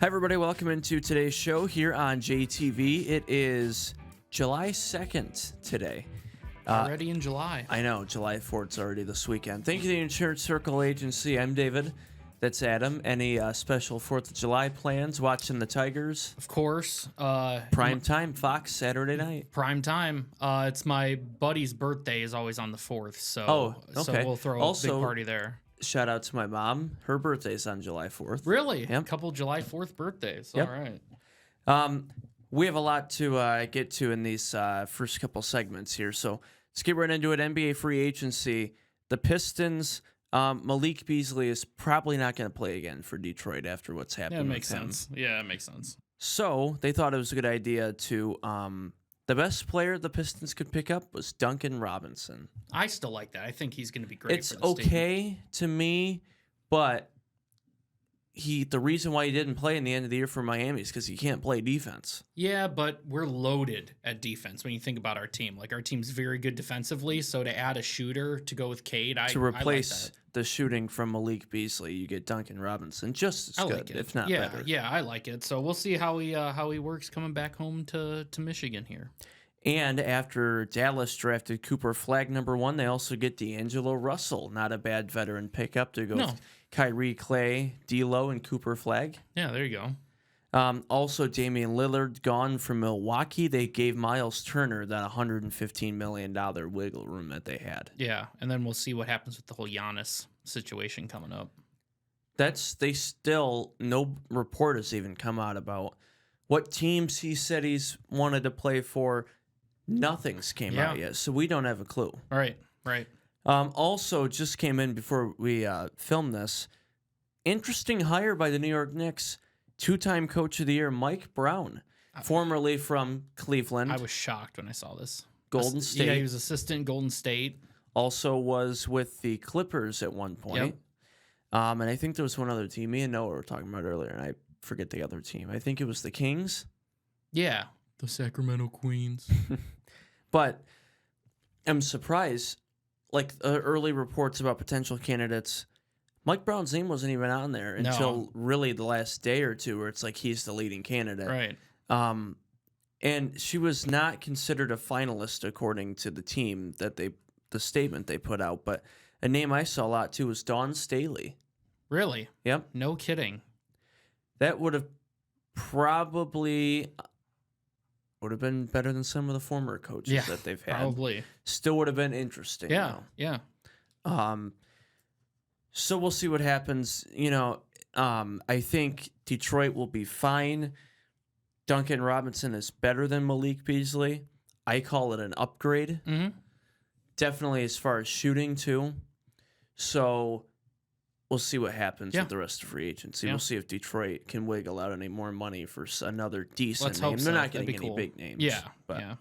Hi, everybody. Welcome into today's show here on JTV. It is July 2nd today. Already in July. I know. July 4th is already this weekend. Thank you to the Insurance Circle Agency. I'm David. That's Adam. Any special 4th of July plans? Watching the Tigers? Of course. Prime time, Fox, Saturday night. Prime time. It's my buddy's birthday is always on the 4th, so Oh, okay. so we'll throw a big party there. Shout out to my mom. Her birthday's on July 4th. Really? Yep. A couple July 4th birthdays. Yep. All right. We have a lot to get to in these first couple segments here, so let's get right into it. NBA free agency. The Pistons, Malik Beasley is probably not going to play again for Detroit after what's happened. Yeah, it makes with him. sense. Yeah, it makes sense. So they thought it was a good idea to the best player the Pistons could pick up was Duncan Robinson. I still like that. I think he's going to be great. It's for this team. okay to me, but the reason why he didn't play in the end of the year for Miami is because he can't play defense. Yeah, but we're loaded at defense when you think about our team. Like, our team's very good defensively, so to add a shooter to go with Cade, to replace the shooting from Malik Beasley, you get Duncan Robinson just as good, if not better. Yeah, I like it. So we'll see how he works coming back home to Michigan here. And after Dallas drafted Cooper Flagg #1, they also get D'Angelo Russell. Not a bad veteran pickup to go with Kyrie Clay, D'Lo, and Cooper Flagg. Yeah, there you go. Also, Damian Lillard gone from Milwaukee. They gave Miles Turner that $115 million wiggle room that they had. Yeah, and then we'll see what happens with the whole Giannis situation coming up. No report has even come out about what teams he said he's wanted to play for. Nothing's came out yet, so we don't have a clue. Right. Also, just came in before we filmed this. Interesting hire by the New York Knicks. Two-time Coach of the Year, Mike Brown, formerly from Cleveland. I was shocked when I saw this. Golden State. Yeah, he was assistant Golden State. Also was with the Clippers at one point. Yep. And I think there was one other team. Me and Noah were talking about earlier, and I forget the other team. I think it was the Kings. Yeah, the Sacramento Queens. But I'm surprised, like early reports about potential candidates, Mike Brown's name wasn't even on there until really the last day or two, where it's like he's the leading candidate. Right. And she was not considered a finalist according to the team the statement they put out. But a name I saw a lot too was Dawn Staley. Really? Yep. No kidding. That would have probably been better than some of the former coaches that they've had. Probably. Still would have been interesting. Yeah. Though. Yeah. So we'll see what happens. I think Detroit will be fine. Duncan Robinson is better than Malik Beasley. I call it an upgrade. Mm-hmm. Definitely as far as shooting, too. So we'll see what happens with the rest of free agency. Yeah. We'll see if Detroit can wiggle out any more money for another decent Let's name. hope They're so. not getting That'd be any cool. big names. Yeah. But. Yeah.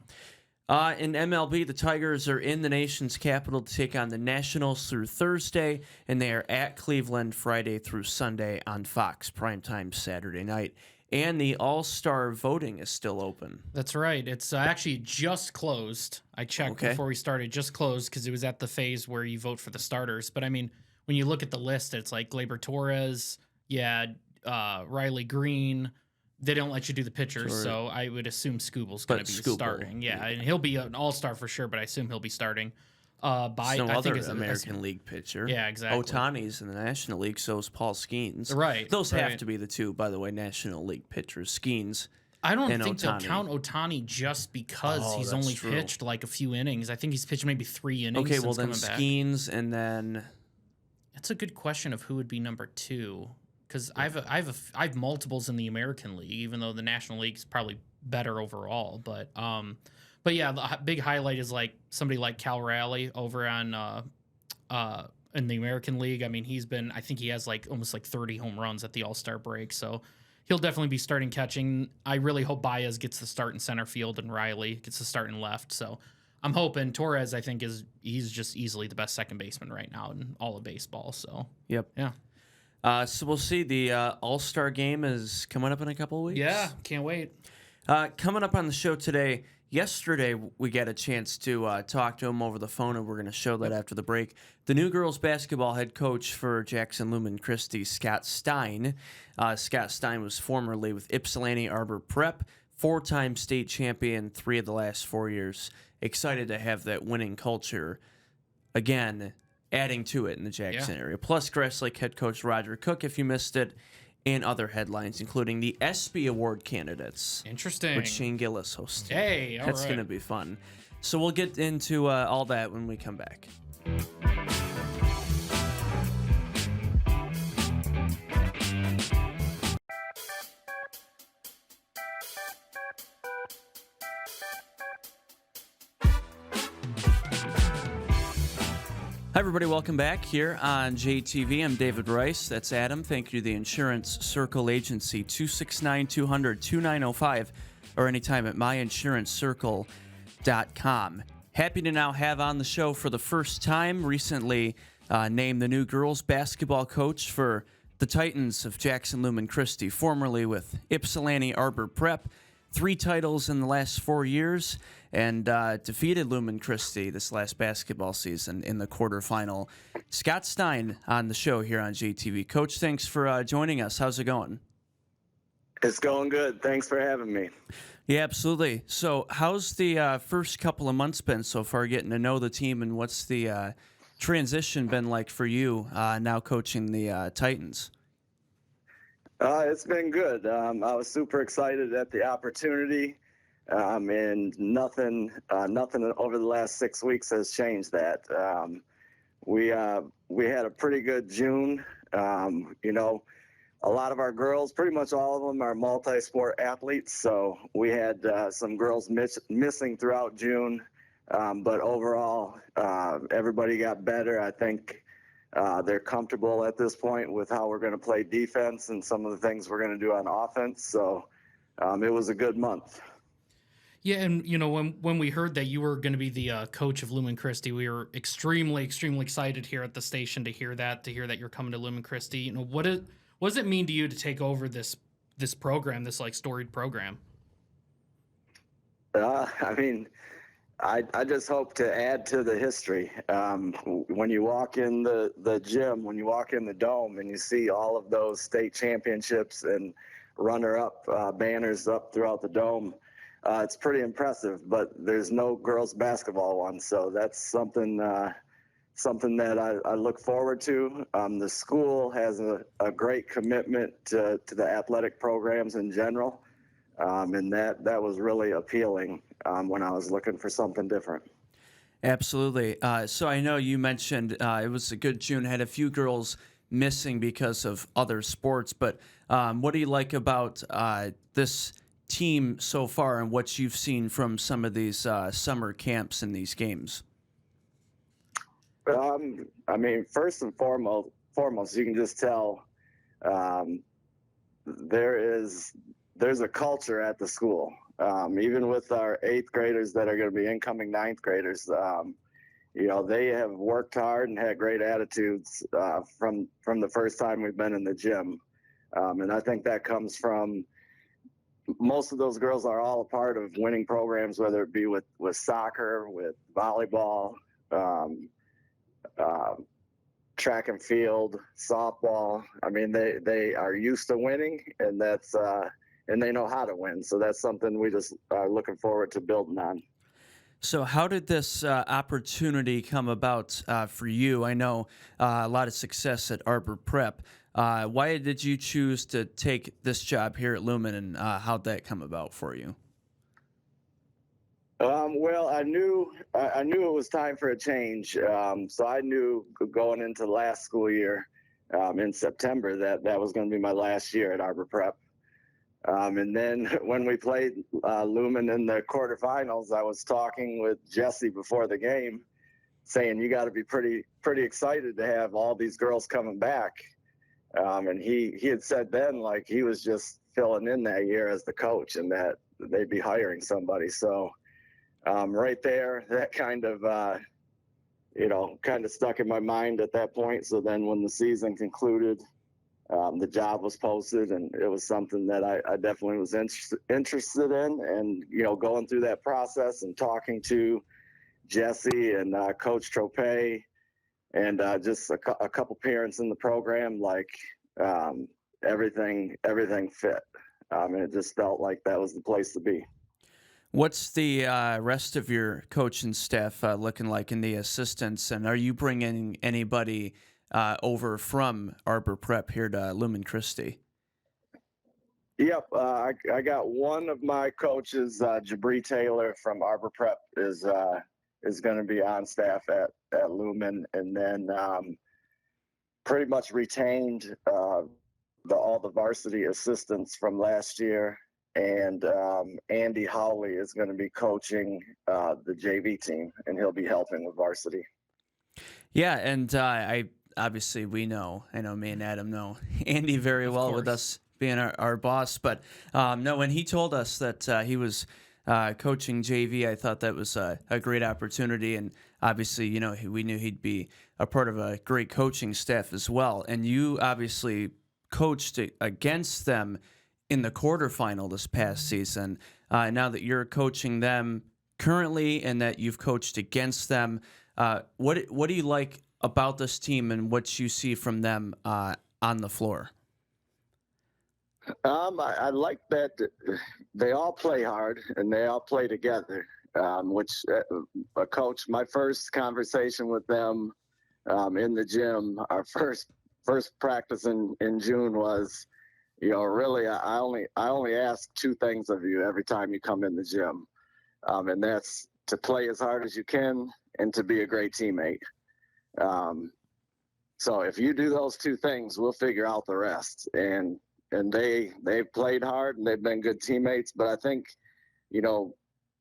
In MLB, the Tigers are in the nation's capital to take on the Nationals through Thursday, and they are at Cleveland Friday through Sunday on Fox, primetime Saturday night. And the All-Star voting is still open. That's right. It's actually just closed. I checked before we started, just closed because it was at the phase where you vote for the starters. But, I mean, when you look at the list, it's like Gleyber Torres, Riley Green. They don't let you do the pitchers, so I would assume Scooble's going to be starting. Yeah, and he'll be an all-star for sure, but I assume he'll be starting. No other American League pitcher. Yeah, exactly. Ohtani's in the National League, so is Paul Skeens. Right. Those have to be the two, by the way, National League pitchers, Skeens. I don't think Ohtani. they'll count Ohtani just because he's only pitched like a few innings. I think he's pitched maybe 3 innings. Okay, well then coming back. Skeens and then... That's a good question of who would be number 2. Because I have multiples in the American League, even though the National League is probably better overall. But yeah, the big highlight is like somebody like Cal Raleigh over on in the American League. I mean, I think he has like almost like 30 home runs at the All-Star break, so he'll definitely be starting catching. I really hope Baez gets the start in center field and Riley gets the start in left. So I'm hoping Torres. I think he's just easily the best second baseman right now in all of baseball. So yep, yeah. So we'll see. The All-Star game is coming up in a couple of weeks. Yeah, can't wait. Coming up on the show today, Yesterday, we got a chance to talk to him over the phone, and we're going to show that after the break. The new girls basketball head coach for Jackson Lumen Christi, Scott Stein. Scott Stein was formerly with Ypsilanti Arbor Prep, four-time state champion 3 of the last 4 years. Excited to have that winning culture again, adding to it in the Jackson area. Plus, Grass Lake head coach Roger Cook, if you missed it, and other headlines, including the ESPY Award candidates. Interesting. With Shane Gillis hosting. Hey, all That's right. going to be fun. So we'll get into all that when we come back. Hi, everybody. Welcome back here on JTV. I'm David Rice. That's Adam. Thank you to the Insurance Circle Agency, 269-200-2905, or anytime at myinsuranccircle.com. Happy to now have on the show for the first time, recently named the new girls basketball coach for the Titans of Jackson Lumen Christi, formerly with Ypsilanti Arbor Prep. 3 titles in the last 4 years, and defeated Lumen Christi this last basketball season in the quarterfinal. Scott Stein on the show here on JTV. Coach, thanks for joining us. How's it going? It's going good. Thanks for having me. Yeah, absolutely. So how's the first couple of months been so far, getting to know the team, and what's the transition been like for you now coaching the Titans? It's been good. I was super excited at the opportunity, and nothing over the last 6 weeks has changed that. We had a pretty good June. A lot of our girls, pretty much all of them, are multi-sport athletes. So we had some girls missing throughout June, but overall, everybody got better. I think they're comfortable at this point with how we're going to play defense and some of the things we're going to do on offense. So it was a good month. Yeah, and when we heard that you were going to be the coach of Lumen Christi, we were extremely excited here at the station to hear that you're coming to Lumen Christi. What does it mean to you to take over this program, this like storied program? I just hope to add to the history. When you walk in the gym, when you walk in the dome and you see all of those state championships and runner-up banners up throughout the dome, it's pretty impressive, but there's no girls basketball one. So that's something that I look forward to. The school has a great commitment to the athletic programs in general. And that was really appealing when I was looking for something different. Absolutely. So I know you mentioned it was a good June, had a few girls missing because of other sports, but what do you like about this team so far and what you've seen from some of these summer camps and these games? First and foremost, you can just tell there's a culture at the school. Even with our 8th graders that are going to be incoming 9th graders, they have worked hard and had great attitudes from the first time we've been in the gym. And I think that comes from most of those girls are all a part of winning programs, whether it be with soccer, with volleyball, track and field, softball. They are used to winning, and that's and they know how to win. So that's something we just are looking forward to building on. So how did this opportunity come about for you? I know a lot of success at Arbor Prep. Why did you choose to take this job here at Lumen, and how'd that come about for you? Well, I knew it was time for a change. So I knew going into last school year in September that was going to be my last year at Arbor Prep. And then when we played Lumen in the quarterfinals, I was talking with Jesse before the game, saying you got to be pretty excited to have all these girls coming back. And he had said then, like, he was just filling in that year as the coach and that they'd be hiring somebody. So right there, that kind of stuck in my mind at that point. So then when the season concluded, the job was posted, and it was something that I definitely was interested in. And, going through that process and talking to Jesse and Coach Trope and just a couple parents in the program, um, everything fit. And it just felt like that was the place to be. What's the rest of your coaching staff looking like in the assistants? And are you bringing anybody over from Arbor Prep here to Lumen Christi? Yep, I got one of my coaches, Jabri Taylor from Arbor Prep, is going to be on staff at Lumen, and then pretty much retained all the varsity assistants from last year, and Andy Howley is going to be coaching the JV team, and he'll be helping with varsity. Yeah, and I obviously I know me and Adam know Andy very Of well course. with us being our boss, but no, when he told us that he was coaching JV, I thought that was a great opportunity, and obviously, we knew he'd be a part of a great coaching staff as well, and you obviously coached against them in the quarterfinal this past season. Now that you're coaching them currently and that you've coached against them, what do you like about this team and what you see from them on the floor? I like that they all play hard and they all play together. Which a coach, my first conversation with them in the gym, our first practice in June was, really, I only ask two things of you every time you come in the gym, and that's to play as hard as you can and to be a great teammate. So if you do those two things, we'll figure out the rest. And they've played hard and they've been good teammates. But I think,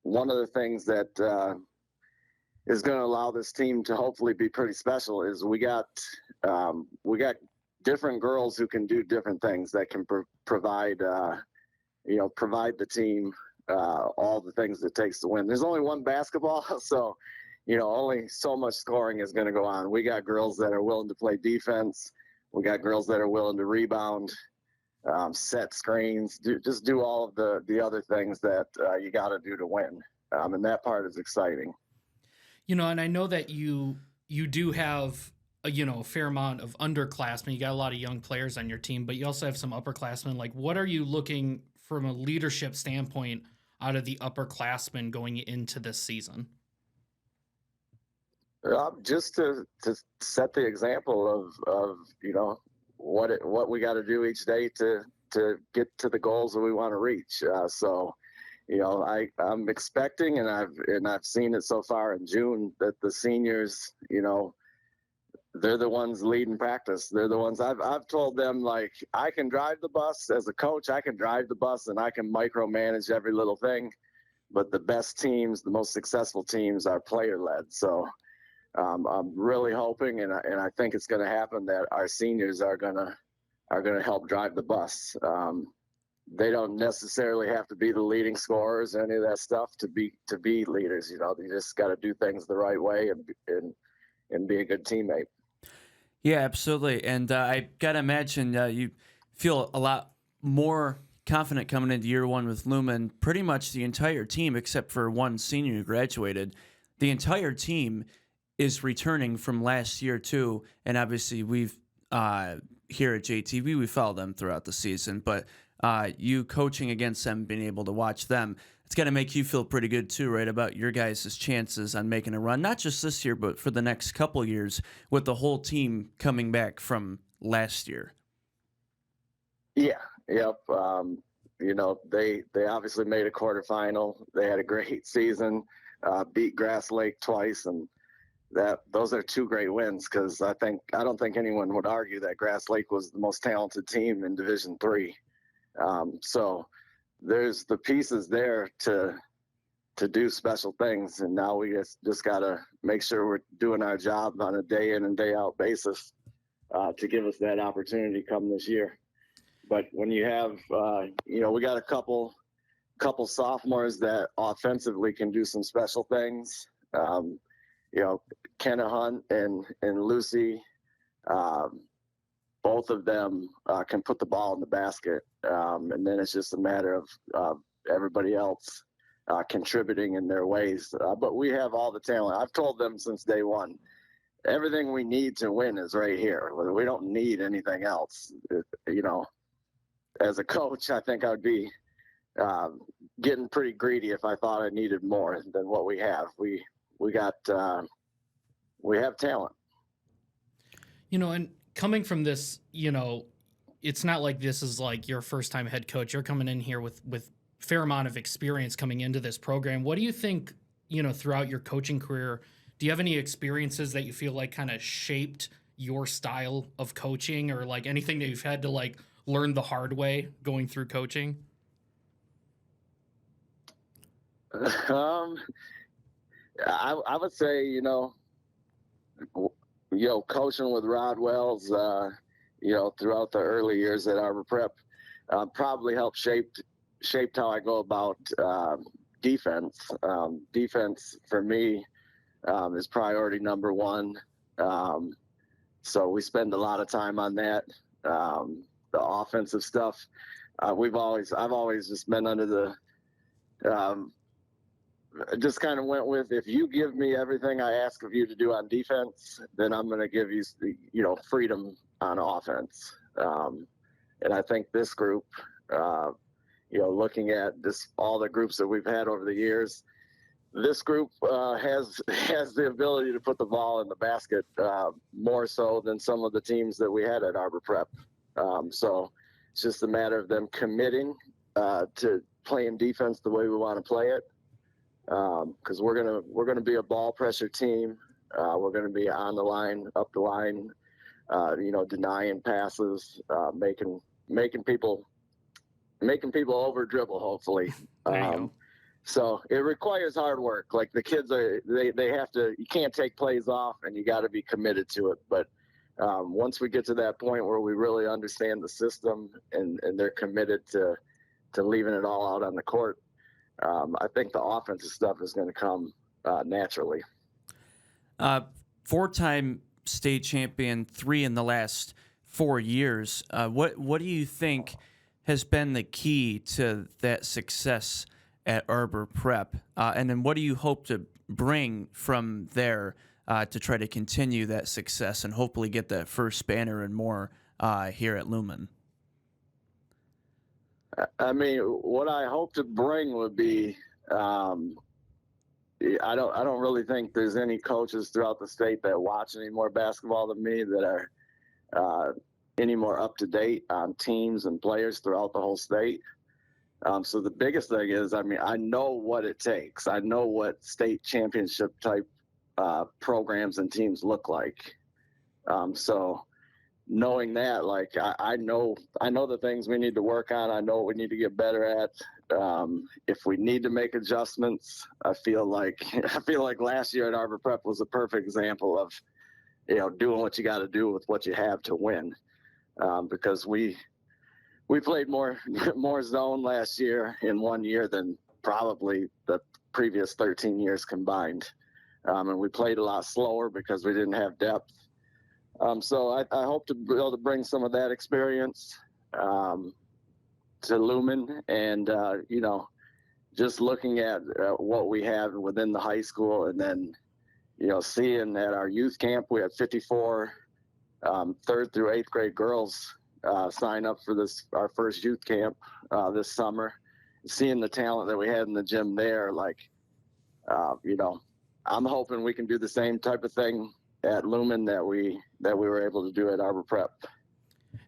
one of the things that is going to allow this team to hopefully be pretty special is we got different girls who can do different things that can provide the team all the things it takes to win. There's only one basketball, so only so much scoring is going to go on. We got girls that are willing to play defense. We got girls that are willing to rebound, set screens, do all of the other things that you got to do to win. And that part is exciting. And I know that you do have a fair amount of underclassmen. You got a lot of young players on your team, but you also have some upperclassmen. Like, what are you looking from a leadership standpoint out of the upperclassmen going into this season? Just to set the example of what we got to do each day to get to the goals that we want to reach. So I'm expecting, and I've seen it so far in June, that the seniors, they're the ones leading practice. They're the ones I've told them, like, I can drive the bus as a coach. I can drive the bus and I can micromanage every little thing. But the best teams, the most successful teams, are player led. So I'm really hoping, and I think it's going to happen, that our seniors are going to help drive the bus. They don't necessarily have to be the leading scorers or any of that stuff to be leaders. They just got to do things the right way and be a good teammate. Yeah, absolutely. And I got to imagine you feel a lot more confident coming into year one with Lumen. Pretty much the entire team, except for one senior who graduated, the entire team is returning from last year too. And obviously we've here at JTV, we follow them throughout the season, but you coaching against them, being able to watch them, it's got to make you feel pretty good too, right, about your guys' chances on making a run, not just this year, but for the next couple years with the whole team coming back from last year. Yeah, yep. They obviously made a quarterfinal. They had a great season, beat Grass Lake twice, and those are two great wins, because I don't think anyone would argue that Grass Lake was the most talented team in Division III. So there's the pieces there to do special things, and now we just got to make sure we're doing our job on a day in and day out basis to give us that opportunity come this year. But when you have, we got a couple sophomores that offensively can do some special things. Kenna Hunt and Lucy both of them can put the ball in the basket, and then it's just a matter of everybody else contributing in their ways. But we have all the talent. I've told them since day one, everything we need to win is right here. We don't need anything else. You know, as a coach, I think I'd be getting pretty greedy if I thought I needed more than what we have. We have talent. You know, and coming from this, you know, it's not like this is like your first time head coach. You're coming in here with fair amount of experience coming into this program. What do you think, you know, throughout your coaching career, do you have any experiences that you feel like kind of shaped your style of coaching, or like anything that you've had to like learn the hard way going through coaching? I would say, coaching with Rod Wells, throughout the early years at Arbor Prep, probably helped shaped how I go about defense. Defense for me is priority number one. So we spend a lot of time on that. The offensive stuff, I've always just been under the, just kind of went with, if you give me everything I ask of you to do on defense, then I'm going to give you, freedom on offense. And I think this group, looking at all the groups that we've had over the years, this group has the ability to put the ball in the basket more so than some of the teams that we had at Arbor Prep. So it's just a matter of them committing to playing defense the way we want to play it. Because we're gonna be a ball pressure team. We're gonna be on the line, up the line, denying passes, making people over dribble, hopefully. So it requires hard work. Like the kids they have to. You can't take plays off, and you got to be committed to it. But once we get to that point where we really understand the system and they're committed to leaving it all out on the court, I think the offensive stuff is going to come naturally. Four-time state champion, 3 in the last 4 years. What do you think has been the key to that success at Arbor Prep? And then what do you hope to bring from there to try to continue that success and hopefully get that first banner and more here at Lumen? I mean, what I hope to bring would be, I don't really think there's any coaches throughout the state that watch any more basketball than me that are any more up to date on teams and players throughout the whole state. So the biggest thing is, I mean, I know what it takes. I know what state championship type programs and teams look like. So knowing that, like, I know the things we need to work on. I know what we need to get better at. If we need to make adjustments, I feel like last year at Arbor Prep was a perfect example of, doing what you got to do with what you have to win. Because we played more zone last year in 1 year than probably the previous 13 years combined. And we played a lot slower because we didn't have depth. So I hope to be able to bring some of that experience to Lumen, and just looking at what we have within the high school, and then seeing at our youth camp we had 54 3rd through 8th grade girls sign up for our first youth camp this summer. Seeing the talent that we had in the gym there, like I'm hoping we can do the same type of thing at Lumen that we were able to do at Arbor Prep.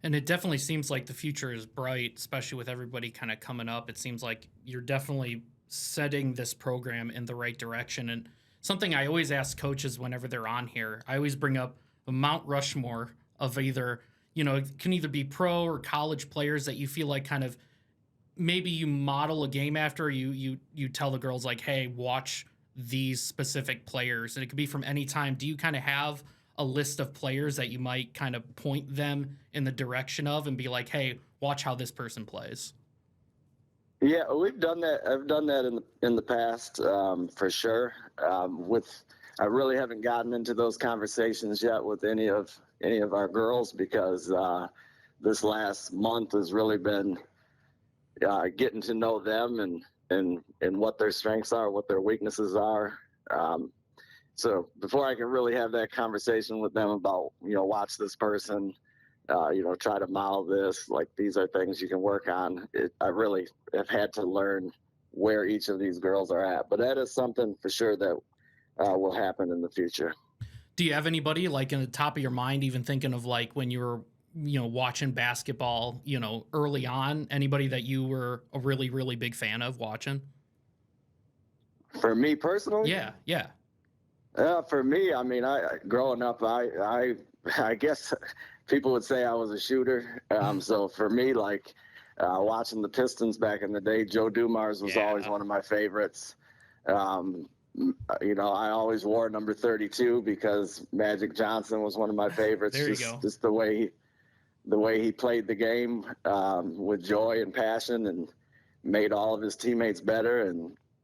And it definitely seems like the future is bright, especially with everybody kind of coming up. It seems like you're definitely setting this program in the right direction. And something I always ask coaches whenever they're on here, I always bring up a Mount Rushmore of either, it can either be pro or college players that you feel like kind of maybe you model a game after. You tell the girls like, hey, watch these specific players, and it could be from any time. Do you kind of have a list of players that you might kind of point them in the direction of and be like, hey, watch how this person plays? Yeah, we've done that. I've done that in the past, for sure. I really haven't gotten into those conversations yet with any of our girls because this last month has really been getting to know them and what their strengths are, what their weaknesses are. So before I can really have that conversation with them about, watch this person, try to model this, like these are things you can work on. I really have had to learn where each of these girls are at. But that is something for sure that will happen in the future. Do you have anybody like in the top of your mind, even thinking of like when you were, watching basketball, early on, anybody that you were a really, really big fan of watching? For me personally? Yeah. For me, I mean, growing up, I guess people would say I was a shooter. So for me, like watching the Pistons back in the day, Joe Dumars was always one of my favorites. I always wore number 32 because Magic Johnson was one of my favorites. There you go. Just the way he played the game with joy and passion and made all of his teammates better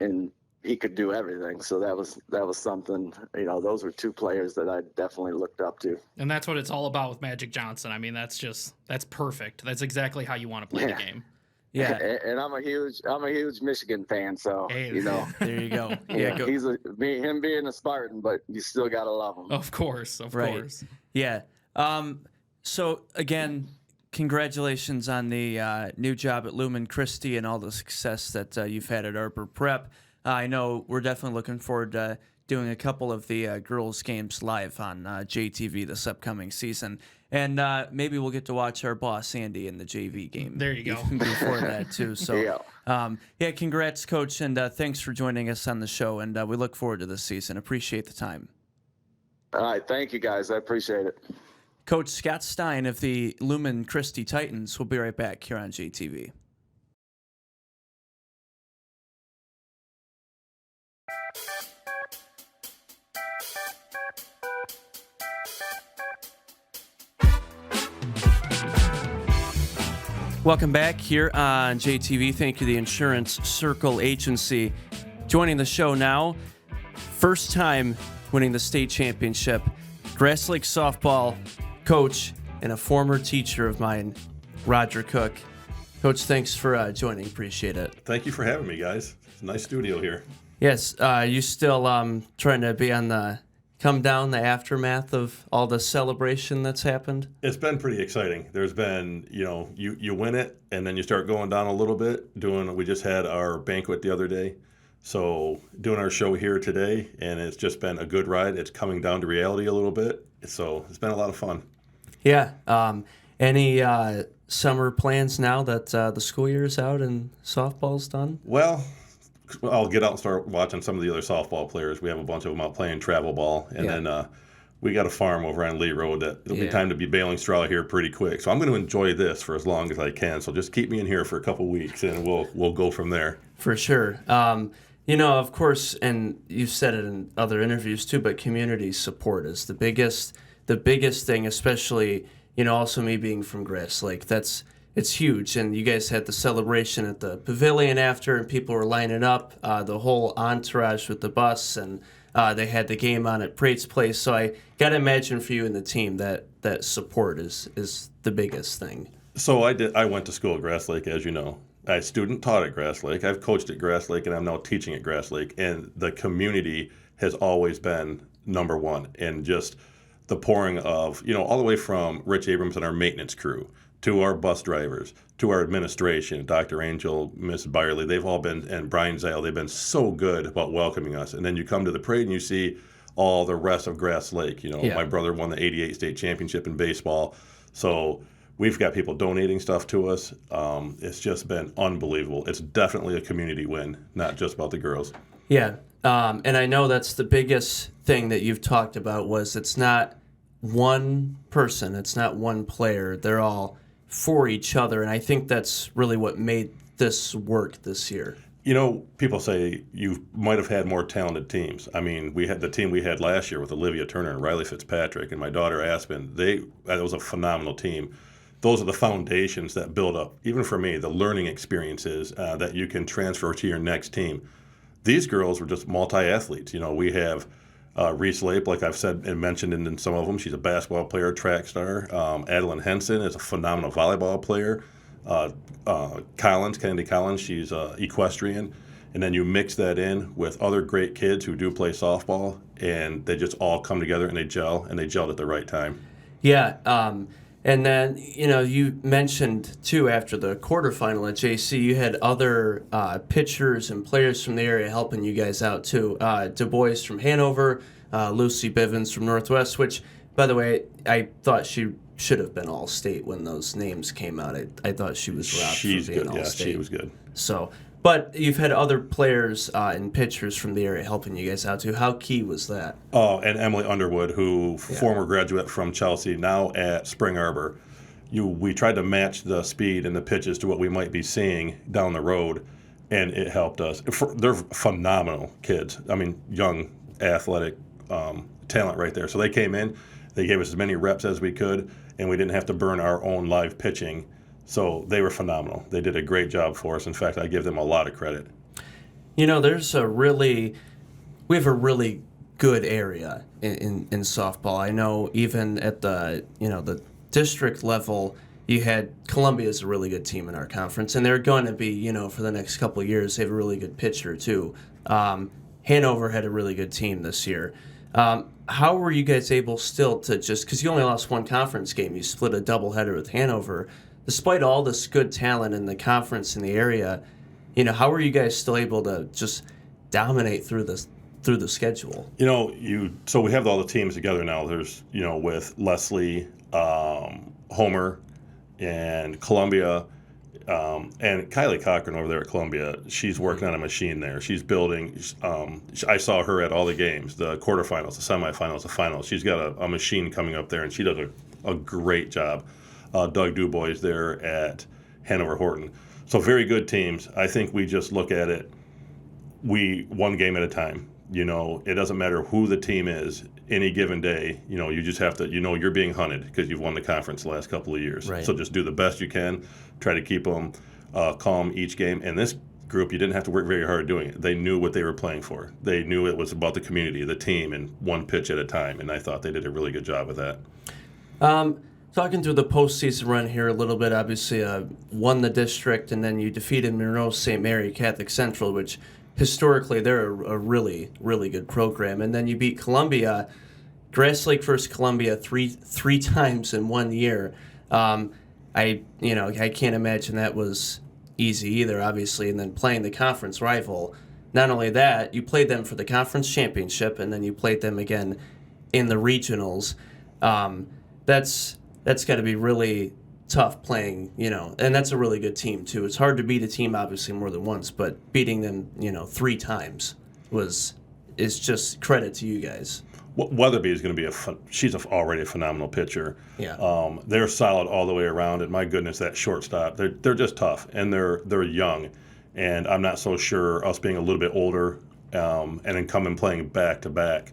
and he could do everything. So that was something, those were two players that I definitely looked up to. And that's what it's all about with Magic Johnson. I mean, that's perfect. That's exactly how you want to play the game. Yeah. And I'm a huge Michigan fan. So, there you go. Yeah. Him being a Spartan, but you still got to love him. Of course. Yeah. So again, congratulations on the new job at Lumen Christi and all the success that you've had at Arbor Prep. I know we're definitely looking forward to doing a couple of the girls' games live on JTV this upcoming season. And maybe we'll get to watch our boss, Andy, in the JV game. There you go. Before that, too. So, congrats, Coach, and thanks for joining us on the show. And we look forward to this season. Appreciate the time. All right. Thank you, guys. I appreciate it. Coach Scott Stein of the Lumen Christi Titans will be right back here on JTV. Welcome back here on JTV. Thank you, the Insurance Circle Agency. Joining the show now, first time winning the state championship, Grass Lake softball coach and a former teacher of mine, Roger Cook. Coach, thanks for joining. Appreciate it. Thank you for having me, guys. It's a nice studio here. Yes, you still trying to be on the come down the aftermath of all the celebration that's happened? It's been pretty exciting. There's been, you win it and then you start going down a little bit. We just had our banquet the other day. So doing our show here today, and it's just been a good ride. It's coming down to reality a little bit. So it's been a lot of fun. Yeah. Any summer plans now that the school year is out and softball's done? Well, I'll get out and start watching some of the other softball players. We have a bunch of them out playing travel ball. And then we got a farm over on Lee Road that it'll be time to be baling straw here pretty quick. So I'm going to enjoy this for as long as I can. So just keep me in here for a couple weeks and we'll go from there. For sure. Of course, and you've said it in other interviews too, but community support is the biggest thing, especially, also me being from Grass Lake. It's huge, and you guys had the celebration at the pavilion after, and people were lining up, the whole entourage with the bus, and they had the game on at Prate's Place. So I got to imagine for you and the team that support is the biggest thing. So I went to school at Grass Lake, as you know. I student taught at Grass Lake. I've coached at Grass Lake, and I'm now teaching at Grass Lake. And the community has always been number one. And just the pouring of, all the way from Rich Abrams and our maintenance crew, to our bus drivers, to our administration, Dr. Angel, Miss Byerly, they've all been, and Brian Zale, they've been so good about welcoming us. And then you come to the parade and you see all the rest of Grass Lake. My brother won the '88 state championship in baseball. So we've got people donating stuff to us. It's just been unbelievable. It's definitely a community win, not just about the girls. Yeah, and I know that's the biggest thing that you've talked about was it's not one person, it's not one player. They're all for each other, and I think that's really what made this work this year. People say you might have had more talented teams. I mean, we had the team we had last year with Olivia Turner and Riley Fitzpatrick and my daughter Aspen. That was a phenomenal team. Those are the foundations that build up, even for me, the learning experiences that you can transfer to your next team. These girls were just multi-athletes. We have Reese Lape, like I've said and mentioned in some of them, she's a basketball player, track star. Adeline Henson is a phenomenal volleyball player. Kennedy Collins, she's equestrian. And then you mix that in with other great kids who do play softball, and they just all come together and they gelled at the right time. Yeah. And then, you mentioned, too, after the quarterfinal at JC, you had other pitchers and players from the area helping you guys out, too. Du Bois from Hanover, Lucy Bivens from Northwest, which, by the way, I thought she should have been All-State when those names came out. I thought she was robbed She's for being good. All-State. Yeah, she was good. So, but you've had other players and pitchers from the area helping you guys out, too. How key was that? Oh, and Emily Underwood, who former graduate from Chelsea, now at Spring Arbor. We tried to match the speed and the pitches to what we might be seeing down the road, and it helped us. They're phenomenal kids. I mean, young, athletic talent right there. So they came in, they gave us as many reps as we could, and we didn't have to burn our own live pitching. So they were phenomenal. They did a great job for us. In fact, I give them a lot of credit. We have a really good area in softball. I know even at the district level, you had Columbia is a really good team in our conference, and they're going to be, for the next couple of years, they have a really good pitcher too. Hanover had a really good team this year. How were you guys able still to because you only lost one conference game, you split a doubleheader with Hanover, despite all this good talent in the conference in the area, how were you guys still able to just dominate through the schedule? So we have all the teams together now. There's, with Leslie, Homer, and Columbia, and Kylie Cochran over there at Columbia. She's working on a machine there. She's building. I saw her at all the games, the quarterfinals, the semifinals, the finals. She's got a machine coming up there, and she does a great job. Doug Du Bois there at Hanover Horton. So very good teams. I think we just look at it, one game at a time. It doesn't matter who the team is any given day. You just have to, you're being hunted because you've won the conference the last couple of years. Right. So just do the best you can. Try to keep them calm each game. And this group, you didn't have to work very hard doing it. They knew what they were playing for. They knew it was about the community, the team, and one pitch at a time. And I thought they did a really good job with that. Talking through the postseason run here a little bit, obviously won the district, and then you defeated Monroe St. Mary Catholic Central, which historically they're a really, really good program. And then you beat Columbia, Grass Lake versus Columbia three times in 1 year. I can't imagine that was easy either, obviously. And then playing the conference rival. Not only that, you played them for the conference championship, and then you played them again in the regionals. That's got to be really tough playing, and that's a really good team too. It's hard to beat a team obviously more than once, but beating them, 3 times is just credit to you guys. Weatherby is going to be she's already a phenomenal pitcher. Yeah. They're solid all the way around, and my goodness, that shortstop, they're just tough, and they're young, and I'm not so sure us being a little bit older, and then coming playing back to back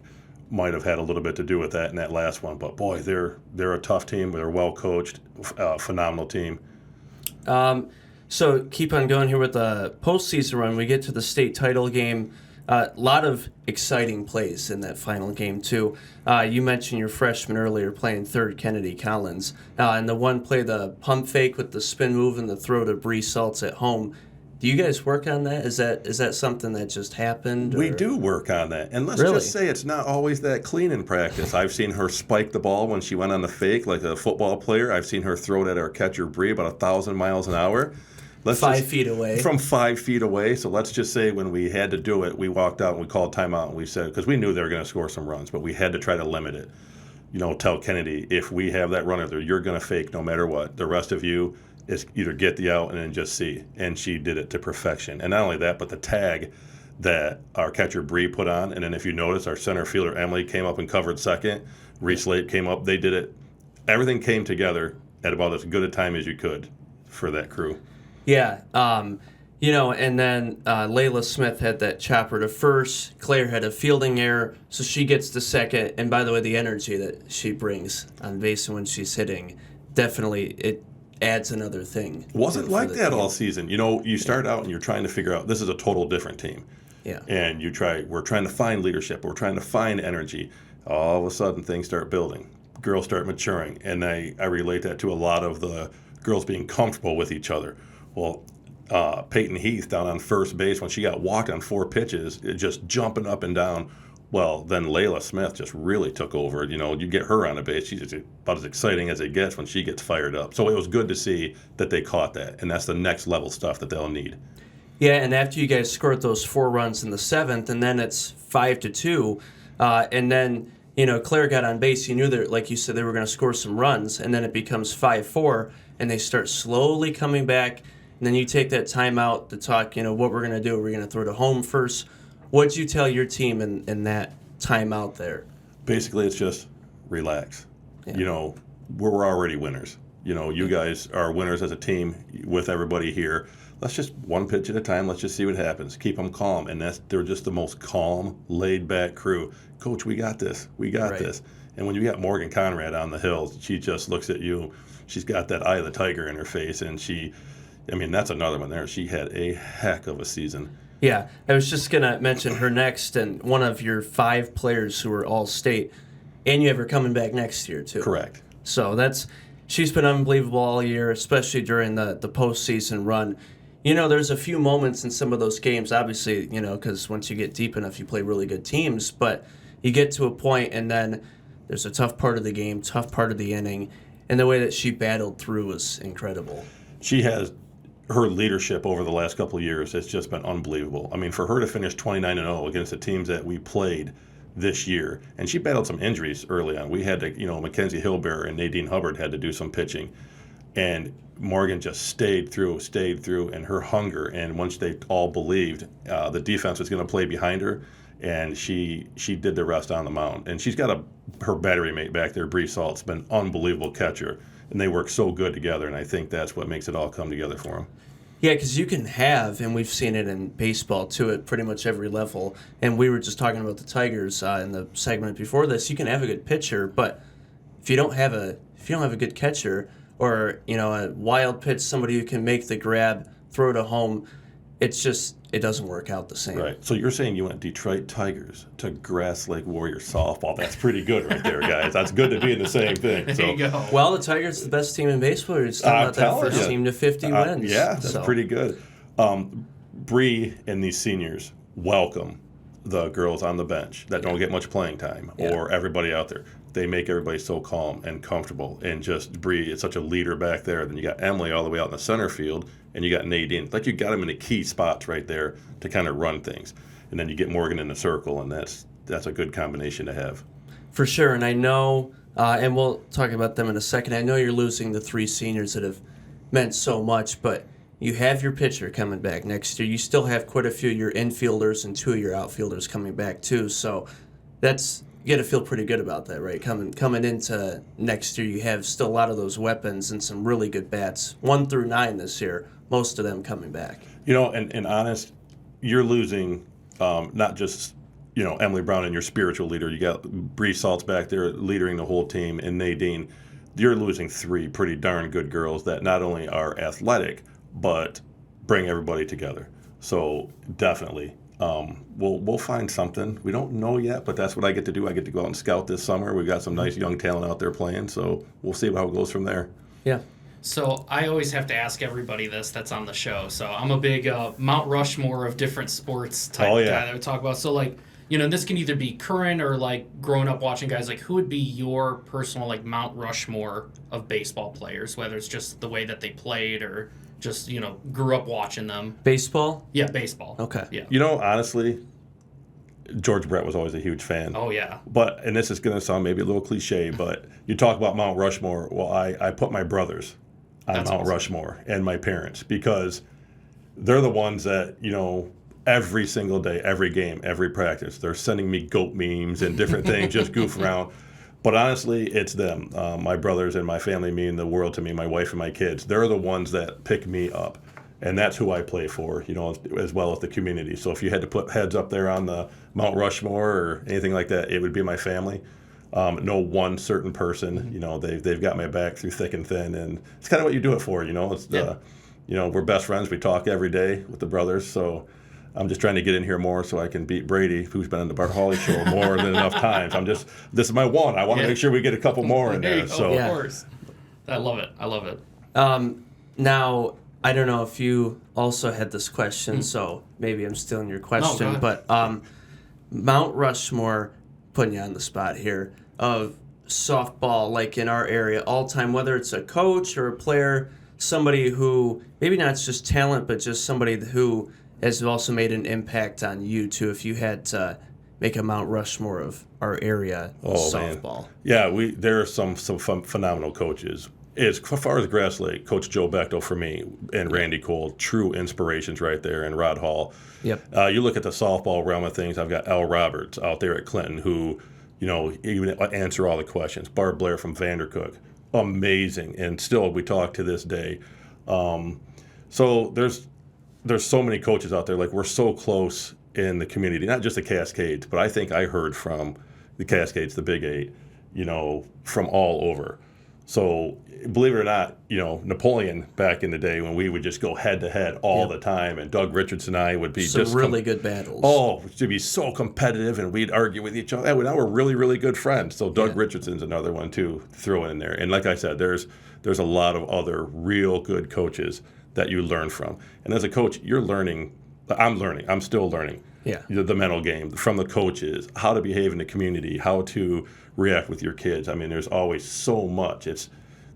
might have had a little bit to do with that in that last one. But boy, they're a tough team. They're well coached, phenomenal team. So keep on going here with the postseason run. We get to the state title game. A lot of exciting plays in that final game too. You mentioned your freshman earlier playing third, Kennedy Collins, and the one play, the pump fake with the spin move and the throw to Bree Saltz at home. Do you guys work on that? Is that something that just happened? We do work on that. And let's Really? just say it's not always that clean in practice. I've seen her spike the ball when she went on the fake like a football player. I've seen her throw it at our catcher Bree about 1,000 miles an hour. 5 feet away. From 5 feet away. So let's just say when we had to do it, we walked out and we called timeout and we said, because we knew they were going to score some runs, but we had to try to limit it. Tell Kennedy, if we have that runner there, you're going to fake no matter what. The rest of you is either get the out and then just see. And she did it to perfection. And not only that, but the tag that our catcher Bree put on, and then if you notice, our center fielder Emily came up and covered second. Reese Late came up. They did it. Everything came together at about as good a time as you could for that crew. Yeah. And then Layla Smith had that chopper to first. Claire had a fielding error, so she gets to second. And by the way, the energy that she brings on base when she's hitting, definitely it adds another thing. Wasn't like that team. all season. You start out and you're trying to figure out this is a total different team. Yeah. And we're trying to find leadership, we're trying to find energy. All of a sudden, things start building. Girls start maturing, and I relate that to a lot of the girls being comfortable with each other. Well, Peyton Heath down on first base, when she got walked on 4 pitches, just jumping up and down. Well, then Layla Smith just really took over. You get her on the base, she's just about as exciting as it gets when she gets fired up. So it was good to see that they caught that, and that's the next level stuff that they'll need. Yeah, and after you guys scored those 4 runs in the 7th, and then it's 5-2, and then Claire got on base. You knew that, like you said, they were going to score some runs, and then it becomes 5-4, and they start slowly coming back. And then you take that timeout to talk, what we're going to do. We're going to throw to home first. What'd you tell your team in that timeout there? Basically, it's just relax. Yeah. We're already winners. You guys are winners as a team with everybody here. Let's just one pitch at a time. Let's just see what happens. Keep them calm. And they're just the most calm, laid-back crew. Coach, we got this. We got this. And when you got Morgan Conrad on the hill, she just looks at you. She's got that eye of the tiger in her face. And that's another one there. She had a heck of a season. Yeah, I was just going to mention her next, and one of your 5 players who are all-state, and you have her coming back next year, too. Correct. So she's been unbelievable all year, especially during the postseason run. There's a few moments in some of those games, obviously, because once you get deep enough, you play really good teams, but you get to a point, and then there's a tough part of the game, tough part of the inning, and the way that she battled through was incredible. She has her leadership over the last couple of years has just been unbelievable. I mean, for her to finish 29-0 against the teams that we played this year, and she battled some injuries early on. We had to, Mackenzie Hilberer and Nadine Hubbard had to do some pitching, and Morgan just stayed through, and her hunger, and once they all believed the defense was going to play behind her, and she did the rest on the mound. And she's got her battery mate back there, Bree Salt's been unbelievable catcher, and they work so good together, and I think that's what makes it all come together for them. Yeah, because you can have, and we've seen it in baseball too, at pretty much every level. And we were just talking about the Tigers in the segment before this. You can have a good pitcher, but if you don't have a good catcher, or a wild pitch, somebody who can make the grab, throw to home, it doesn't work out the same. Right. So you're saying you went Detroit Tigers to Grass Lake Warriors softball. That's pretty good right there, guys. That's good to be in the same thing. There you go. Well, the Tigers are the best team in baseball. You're still about that first team to 50 wins. Yeah, that's pretty good. Bree and these seniors welcome the girls on the bench that don't get much playing time, or everybody out there. They make everybody so calm and comfortable. And just Bree is such a leader back there. Then you got Emily all the way out in the center field, and you got Nadine. Like, you got them in the key spots right there to kind of run things. And then you get Morgan in the circle, and that's a good combination to have. For sure. And I know, and we'll talk about them in a second, I know you're losing the 3 seniors that have meant so much, but you have your pitcher coming back next year. You still have quite a few of your infielders and 2 of your outfielders coming back too. So you got to feel pretty good about that, right? Coming into next year, you have still a lot of those weapons and some really good bats. 1 through 9 this year, most of them coming back. And honest, you're losing not just Emily Brown and your spiritual leader. You got Bree Salt's back there leading the whole team, and Nadine. You're losing 3 pretty darn good girls that not only are athletic but bring everybody together. So definitely. We'll find something. We don't know yet, but that's what I get to do. I get to go out and scout this summer. We've got some nice young talent out there playing, so we'll see how it goes from there. Yeah. So I always have to ask everybody this that's on the show. So I'm a big Mount Rushmore of different sports type guy that we talk about. So this can either be current or growing up watching guys. Who would be your personal Mount Rushmore of baseball players, whether it's just the way that they played or just grew up watching them? Baseball? Yeah, baseball. Okay. Yeah. Honestly, George Brett was always a huge fan. Oh yeah. And this is going to sound maybe a little cliche, but you talk about Mount Rushmore. Well, I put my brothers on Mount Rushmore and my parents, because they're the ones that every single day, every game, every practice, they're sending me goat memes and different things, just goof around. But honestly, it's them. My brothers and my family mean the world to me, my wife and my kids. They're the ones that pick me up. And that's who I play for, as well as the community. So if you had to put heads up there on the Mount Rushmore or anything like that, it would be my family. No one certain person. They've got my back through thick and thin. And it's kind of what you do it for, It's we're best friends. We talk every day with the brothers. So I'm just trying to get in here more so I can beat Brady, who's been on the Bart Hawley show more than enough times. This is my one. I want to make sure we get a couple more in there. So of course. I love it. I love it. Now, I don't know if you also had this question, so maybe I'm stealing your question, No, but Mount Rushmore, putting you on the spot here, of softball, like in our area, all time, whether it's a coach or a player, somebody who maybe not just talent, but just somebody who has also made an impact on you too. If you had to make a Mount Rushmore of our area softball, yeah, there are some phenomenal coaches. As far as Grass Lake, Coach Joe Bechtel for me and Randy Cole, true inspirations right there, and Rod Hall. Yep. You look at the softball realm of things. I've got Al Roberts out there at Clinton, who, even answer all the questions. Barb Blair from Vandercook, amazing, and still we talk to this day. So there's so many coaches out there. Like, we're so close in the community, not just the Cascades, but I think I heard from the Cascades, the Big Eight, from all over. So believe it or not, Napoleon back in the day when we would just go head to head all the time, and Doug Richardson and I would be some really good battles. Oh, to be so competitive, and we'd argue with each other. Now we're really, really good friends. So Doug Richardson's another one too, throw in there. And like I said, there's a lot of other real good coaches that you learn from. And as a coach, you're learning. I'm learning. I'm still learning. Yeah. The mental game from the coaches, how to behave in the community, how to react with your kids. I mean, there's always so much. It's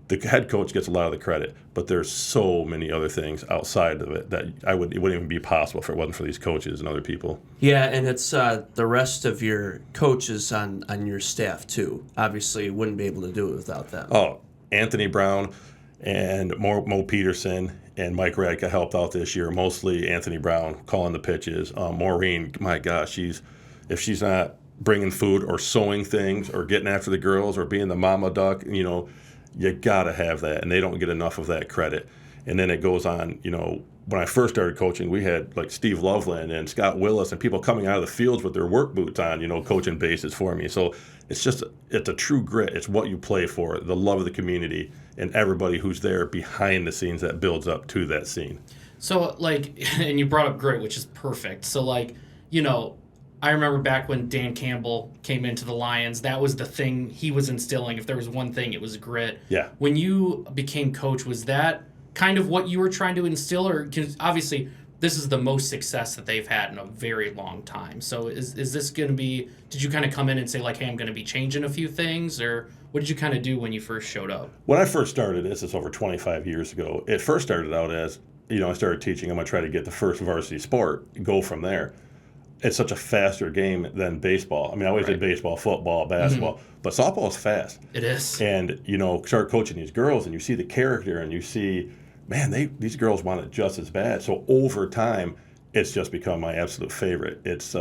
the head coach gets a lot of the credit, but there's so many other things outside of it that it wouldn't even be possible if it wasn't for these coaches and other people. Yeah, and it's the rest of your coaches on your staff too. Obviously, you wouldn't be able to do it without them. Oh, Anthony Brown and Mo Peterson and Mike Radka helped out this year. Mostly Anthony Brown calling the pitches. Maureen, my gosh, if she's not bringing food or sewing things or getting after the girls or being the mama duck, you got to have that, and they don't get enough of that credit. And then it goes on, when I first started coaching, we had like Steve Loveland and Scott Willis and people coming out of the fields with their work boots on, coaching bases for me. So it's a true grit. It's what you play for, the love of the community, and everybody who's there behind the scenes that builds up to that scene. So, and you brought up grit, which is perfect. So, I remember back when Dan Campbell came into the Lions, that was the thing he was instilling. If there was one thing, it was grit. Yeah. When you became coach, was that kind of what you were trying to instill? Or, cause obviously, this is the most success that they've had in a very long time. So is this going to be, did you kind of come in and say, hey, I'm going to be changing a few things? Or what did you kind of do when you first showed up? When I first started, this is over 25 years ago, it first started out as, I started teaching. I'm going to try to get the first varsity sport, go from there. It's such a faster game than baseball. I mean, I always did baseball, football, basketball, but softball is fast. It is. And, start coaching these girls, and you see the character, and you see, man, these girls want it just as bad. So over time, it's just become my absolute favorite. It's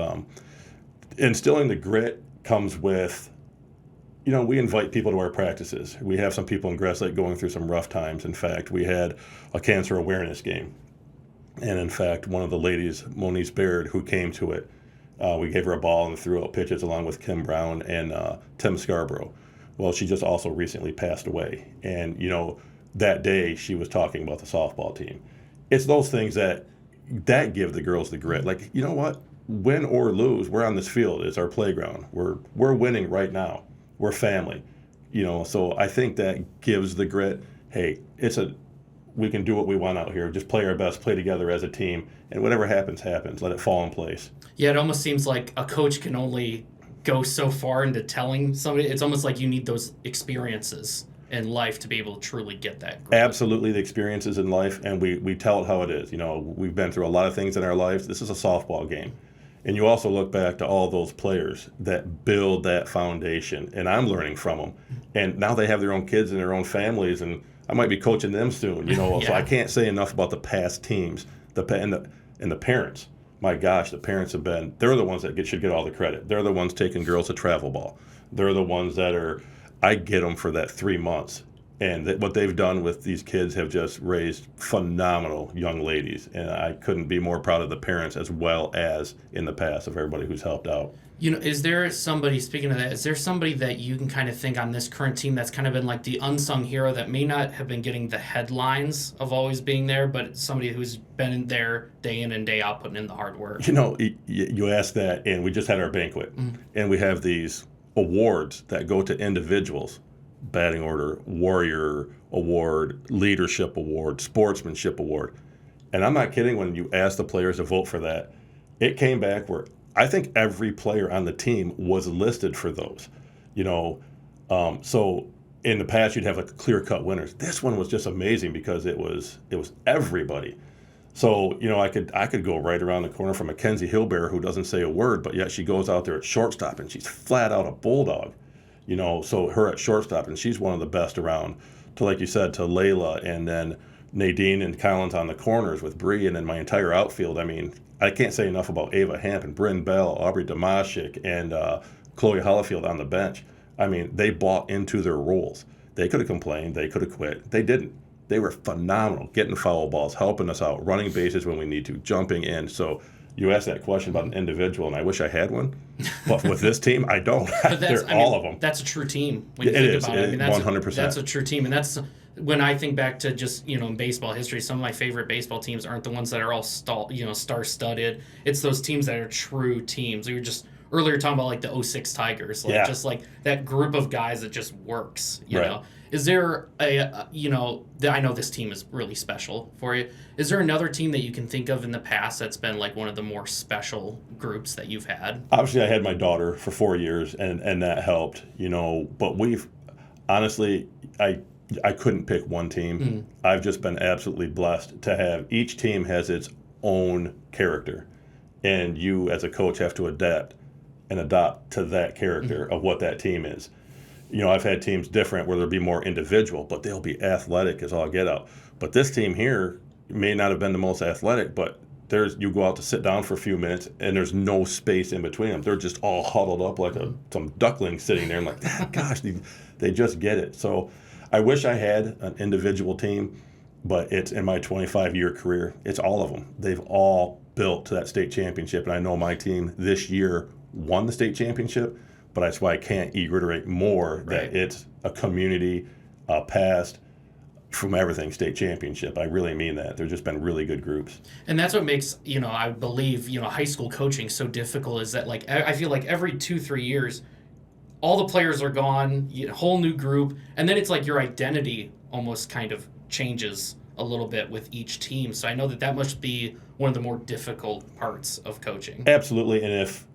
instilling the grit comes with, we invite people to our practices. We have some people in Grass Lake going through some rough times. In fact, we had a cancer awareness game. And in fact, one of the ladies, Monique Baird, who came to it, we gave her a ball and threw out pitches along with Kim Brown and Tim Scarborough. Well, she just also recently passed away. And, that day she was talking about the softball team. It's those things that give the girls the grit. Like, you know what? Win or lose, we're on this field. It's our playground. We're winning right now. We're family. So I think that gives the grit. Hey, we can do what we want out here. Just play our best, play together as a team, and whatever happens, happens. Let it fall in place. Yeah, it almost seems like a coach can only go so far into telling somebody. It's almost like you need those experiences in life to be able to truly get that growth. Absolutely, the experiences in life, and we tell it how it is. We've been through a lot of things in our lives. This is a softball game. And you also look back to all those players that build that foundation, and I'm learning from them. And now they have their own kids and their own families, and I might be coaching them soon, So I can't say enough about the past teams, and the parents. My gosh, the parents they're the ones that should get all the credit. They're the ones taking girls to travel ball. They're the ones that I get them for that 3 months. And what they've done with these kids have just raised phenomenal young ladies. And I couldn't be more proud of the parents as well as in the past of everybody who's helped out. Is there somebody, speaking of that, is there somebody that you can kind of think on this current team that's kind of been like the unsung hero that may not have been getting the headlines of always being there, but somebody who's been in there day in and day out putting in the hard work? You asked that, and we just had our banquet, and we have these awards that go to individuals: batting order, warrior award, leadership award, sportsmanship award. And I'm not kidding when you ask the players to vote for that. It came back where I think every player on the team was listed for those. So in the past you'd have like clear-cut winners. This one was just amazing because it was everybody. So I could go right around the corner from Mackenzie Hilbear, who doesn't say a word, but yet she goes out there at shortstop and she's flat out a bulldog. So her at shortstop, and she's one of the best around. To, like you said, to Layla, and then Nadine and Collins on the corners with Bree, and then my entire outfield. I mean, I can't say enough about Ava Hamp and Bryn Bell, Aubrey Damashik, and Chloe Hollifield on the bench. I mean, they bought into their roles. They could have complained. They could have quit. They didn't. They were phenomenal, getting foul balls, helping us out, running bases when we need to, jumping in. So you asked that question about an individual, and I wish I had one. But with this team, I don't. They're all of them. That's a true team. When you it think is. about it. I mean, that's 100%. That's a true team. And that's when I think back to just, in baseball history, some of my favorite baseball teams aren't the ones that are all star-studded. It's those teams that are true teams. We were just earlier talking about like the 06 Tigers, just like that group of guys that just works, you know. Is there I know this team is really special for you. Is there another team that you can think of in the past that's been like one of the more special groups that you've had? Obviously, I had my daughter for 4 years, and that helped, But honestly, I couldn't pick one team. I've just been absolutely blessed to have each team has its own character, and you as a coach have to adapt and adopt to that character of what that team is. I've had teams different where there'll be more individual, but they'll be athletic as all get out. But this team here may not have been the most athletic, but you go out to sit down for a few minutes and there's no space in between them. They're just all huddled up like some ducklings sitting there, and like, gosh, they just get it. So I wish I had an individual team, but it's in my 25-year career, it's all of them. They've all built to that state championship, and I know my team this year won the state championship. But that's why I can't reiterate more that it's a community past from everything state championship. I really mean that. There's just been really good groups. And that's what makes, I believe, high school coaching so difficult, is that like I feel like every 2-3 years, all the players are gone, whole new group, and then it's like your identity almost kind of changes a little bit with each team. So I know that must be one of the more difficult parts of coaching. Absolutely. And if,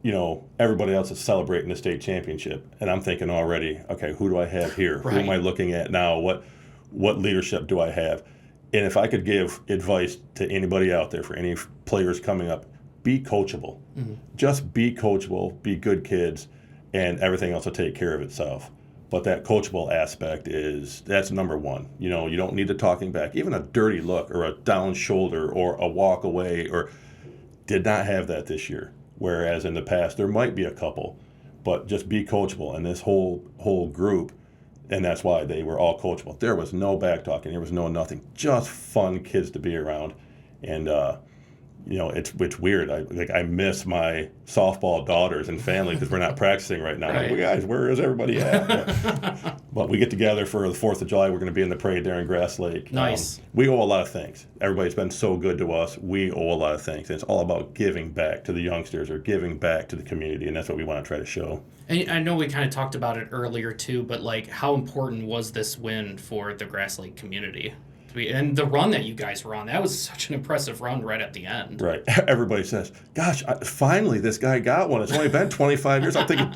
everybody else is celebrating the state championship, and I'm thinking already, okay, who do I have here? Who am I looking at now? What leadership do I have? And if I could give advice to anybody out there, for any players coming up, be coachable. Just be coachable, be good kids, and everything else will take care of itself. But that coachable aspect that's number one. You don't need the talking back. Even a dirty look or a down shoulder or a walk away, or did not have that this year. Whereas in the past, there might be a couple, but just be coachable. And this whole group, and that's why they were all coachable. There was no back talking. There was no nothing. Just fun kids to be around. And, it's weird. I miss my softball daughters and family because we're not practicing right now. Like, guys, where is everybody at? But we get together for the 4th of July. We're going to be in the parade there in Grass Lake. Nice. We owe a lot of things. Everybody's been so good to us. We owe a lot of things. And it's all about giving back to the youngsters or giving back to the community, and that's what we want to try to show. And I know we kind of talked about it earlier too, but like, how important was this win for the Grass Lake community? And the run that you guys were on, that was such an impressive run right at the end. Right. Everybody says, gosh, finally this guy got one. It's only been 25 years. I'm thinking,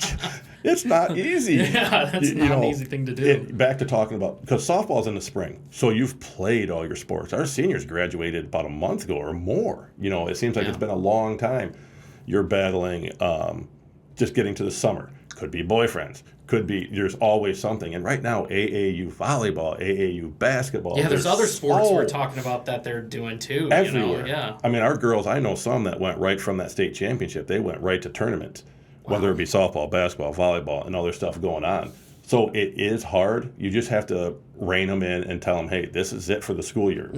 it's not easy. Yeah, that's not an easy thing to do. Back to talking about, because softball's in the spring, so you've played all your sports. Our seniors graduated about a month ago or more. It seems like it's been a long time. You're battling just getting to the summer. Could be boyfriends. There's always something. And right now, AAU volleyball, AAU basketball. Yeah, there's other sports we're talking about that they're doing too. Everywhere. Yeah. I mean, our girls, I know some that went right from that state championship. They went right to tournaments, whether it be softball, basketball, volleyball, and other stuff going on. So it is hard. You just have to rein them in and tell them, hey, this is it for the school year.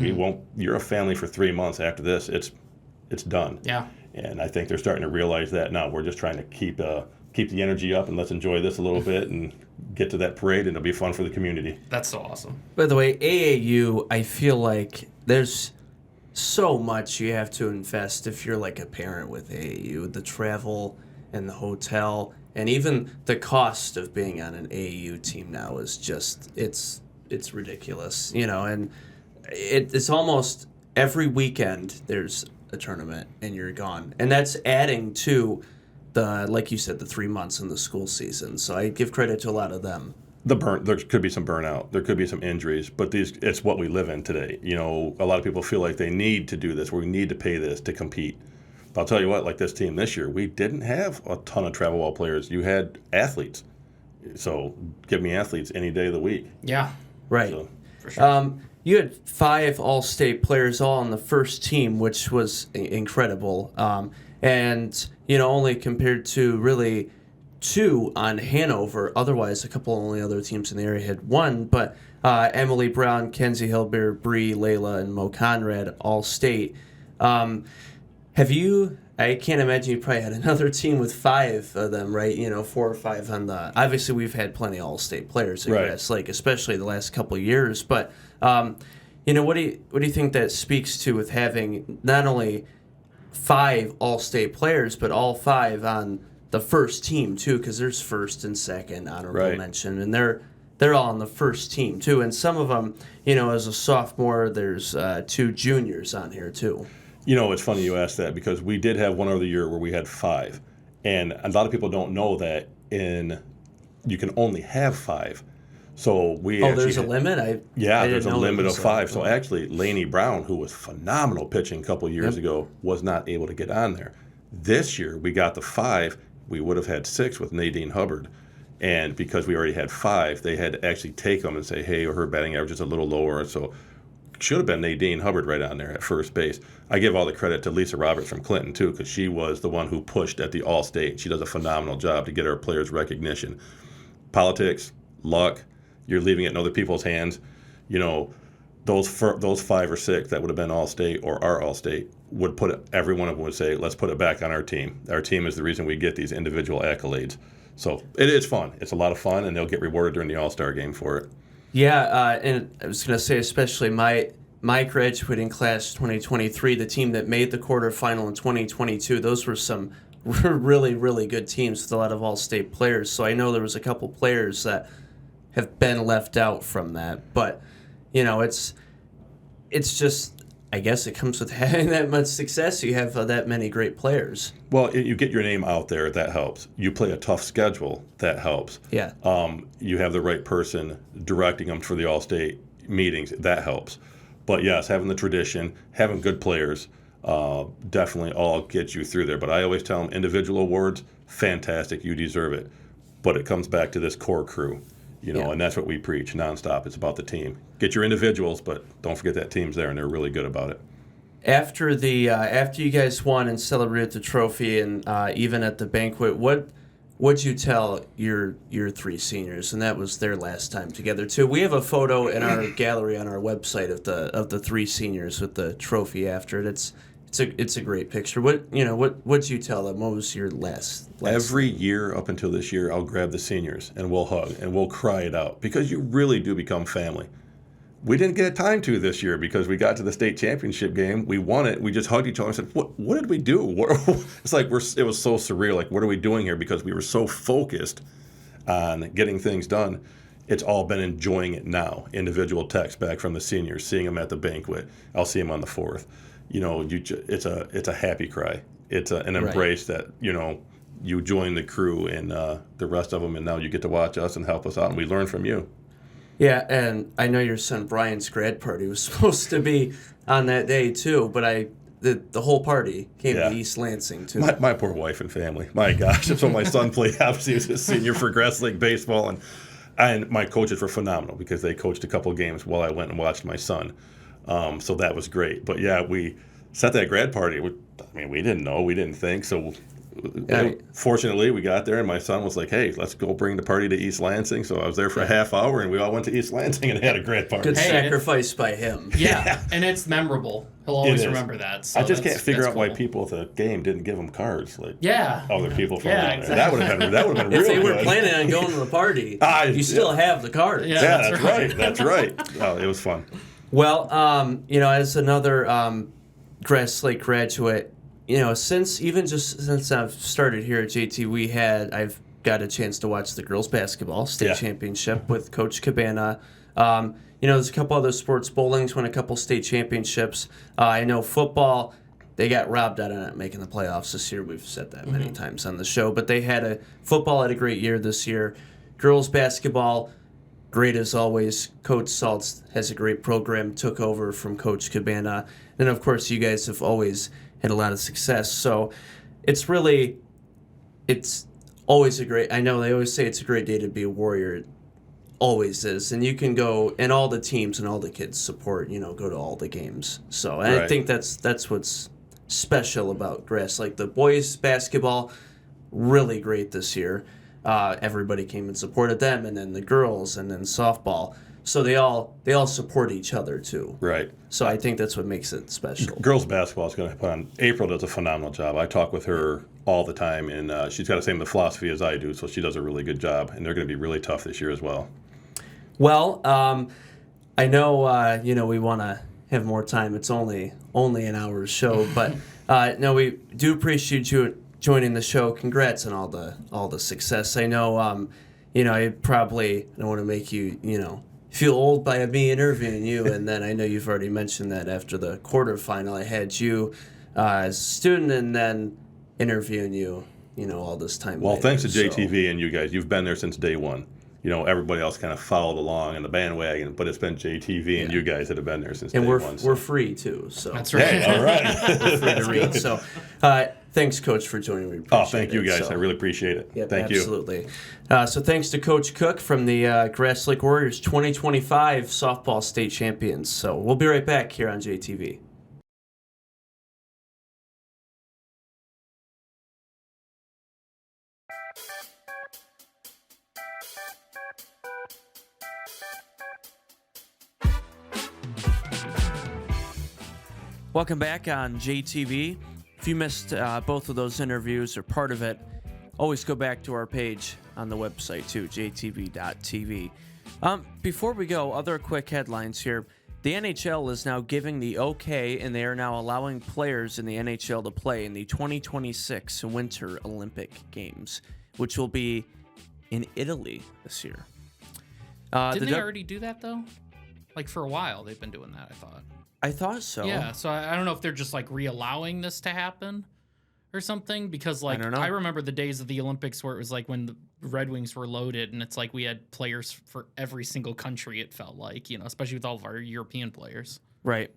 You're a family for 3 months. After this, it's done. Yeah. And I think they're starting to realize that now. We're just trying to keep keep the energy up and let's enjoy this a little bit and get to that parade, and it'll be fun for the community. That's so awesome. By the way, AAU, I feel like there's so much you have to invest if you're like a parent with AAU. The travel and the hotel and even the cost of being on an AAU team now is just it's ridiculous, and it's almost every weekend there's a tournament and you're gone. And that's adding to like you said, the 3 months in the school season. So I give credit to a lot of them. There could be some burnout. There could be some injuries, but it's what we live in today. A lot of people feel like they need to do this. We need to pay this to compete. But I'll tell you what, like this team this year, we didn't have a ton of travel ball players. You had athletes. So give me athletes any day of the week. Yeah. Right. So, For sure. You had 5 all-state players all on the first team, which was incredible. And, only compared to really 2 on Hanover. Otherwise, a couple only other teams in the area had 1. But Emily Brown, Kenzie Hilbeer, Bree, Layla, and Mo Conrad, all state. Have you? I can't imagine you probably had another team with 5 of them, right? 4 or 5 on the. Obviously, we've had plenty of all-state players at Grass Lake, especially the last couple of years. But what do you think that speaks to with having not only 5 all-state players, but all 5 on the first team too? Because there's first and second honorable mention, and they're all on the first team too. And some of them, as a sophomore, there's 2 juniors on here too. It's funny you asked that because we did have one other year where we had 5, and a lot of people don't know that you can only have 5. So there's a limit. There's a limit of 5. So actually, Lainey Brown, who was phenomenal pitching a couple of years ago, was not able to get on there. This year we got the 5. We would have had 6 with Nadine Hubbard, and because we already had 5, they had to actually take them and say, hey, her batting average is a little lower, so should have been Nadine Hubbard right on there at first base. I give all the credit to Lisa Roberts from Clinton too, because she was the one who pushed at the All-State. She does a phenomenal job to get our players recognition. Politics, luck, you're leaving it in other people's hands. Those 5 or 6 that would have been All-State or are All-State would every one of them would say, let's put it back on our team. Our team is the reason we get these individual accolades. So it is fun. It's a lot of fun, and they'll get rewarded during the All-Star game for it. Yeah, and I was going to say, especially my graduating class 2023, the team that made the quarterfinal in 2022, those were some really, really good teams with a lot of all-state players. So I know there was a couple players that have been left out from that. But, it's just, I guess it comes with having that much success. You have that many great players. Well, you get your name out there, that helps. You play a tough schedule, that helps. Yeah. You have the right person directing them for the all-state meetings, that helps. But yes, having the tradition, having good players, definitely all gets you through there. But I always tell them, individual awards, fantastic, you deserve it. But it comes back to this core crew, and that's what we preach nonstop. It's about the team. Get your individuals, but don't forget that team's there, and they're really good about it. After you guys won and celebrated the trophy, and even at the banquet, what'd you tell your 3 seniors? And that was their last time together too. We have a photo in our gallery on our website of the 3 seniors with the trophy after it. It's a great picture. What'd you tell them? What was your last? Every year up until this year, I'll grab the seniors and we'll hug and we'll cry it out because you really do become family. We didn't get time to this year because we got to the state championship game. We won it. We just hugged each other and said, "What did we do?" It's like it was so surreal. Like, what are we doing here? Because we were so focused on getting things done. It's all been enjoying it now. Individual texts back from the seniors, seeing them at the banquet. I'll see them on the 4th. It's a happy cry. It's an embrace that you join the crew and the rest of them, and now you get to watch us and help us out, and we learn from you. Yeah, and I know your son Brian's grad party was supposed to be on that day too, but the whole party came to East Lansing too. My poor wife and family. My gosh, that's when my son played. Obviously, he was a senior for Grass Lake baseball, and my coaches were phenomenal because they coached a couple games while I went and watched my son. So that was great. But yeah, we set that grad party. We didn't know, we didn't think. So Fortunately, we got there, and my son was like, "Hey, let's go bring the party to East Lansing." So I was there for a half hour, and we all went to East Lansing and had a great party. Good sacrifice by him. Yeah, and it's memorable. He'll always remember that. So I just can't figure out cool. why people at the game didn't give him cards. Like other people from Yeah, there. That would have been real If they good. were planning on going to the party, you still have the cards. Yeah, that's right. That's right. Oh, it was fun. Well, as another Grass Lake graduate, since I've started here at JT, I've got a chance to watch the girls basketball state championship with Coach Cabana. There's a couple other sports. Bowling's won a couple state championships. I know football, they got robbed out of not making the playoffs this year. We've said that many times on the show, but football had a great year this year. Girls basketball, great as always. Coach Saltz has a great program, took over from Coach Cabana. And of course, you guys have always had a lot of success. So it's always I know they always say it's a great day to be a Warrior. It always is. And you can go, and all the teams and all the kids support, go to all the games. So I think that's what's special about Grass. Like the boys basketball, really great this year. Everybody came and supported them, and then the girls, and then softball. So they all support each other too. Right. So I think that's what makes it special. Girls basketball is going to put on. April does a phenomenal job. I talk with her all the time, and she's got the same philosophy as I do. So she does a really good job, and they're going to be really tough this year as well. Well, I know we want to have more time. It's only an hour's show, but no, we do appreciate you joining the show. Congrats on all the success. I know, I probably don't want to make you, feel old by me interviewing you, and then I know you've already mentioned that after the quarterfinal, I had you as a student, and then interviewing you, all this time. Well, later, thanks to JTV and you guys, you've been there since day one. Everybody else kind of followed along in the bandwagon, but it's been JTV and you guys that have been there since day one. And we're free too, so that's right. Hey, all right. We're free to read. So, thanks, Coach, for joining me. Thank you guys. I really appreciate it. Yep, thank you. Absolutely. So thanks to Coach Cook from the Grass Lake Warriors 2025 softball state champions. So we'll be right back here on JTV. Welcome back on JTV. If you missed both of those interviews or part of it, always go back to our page on the website too, jtv.tv. Before we go, other quick headlines here. The NHL is now giving the okay, and they are now allowing players in the NHL to play in the 2026 Winter Olympic Games, which will be in Italy this year. Didn't they already do that, though? Like, for a while, they've been doing that, I thought. I thought so. Yeah, so I don't know if they're just, like, re-allowing this to happen or something, because, like, I remember the days of the Olympics where it was, like, when the Red Wings were loaded, and it's like we had players for every single country, it felt like, especially with all of our European players. Right.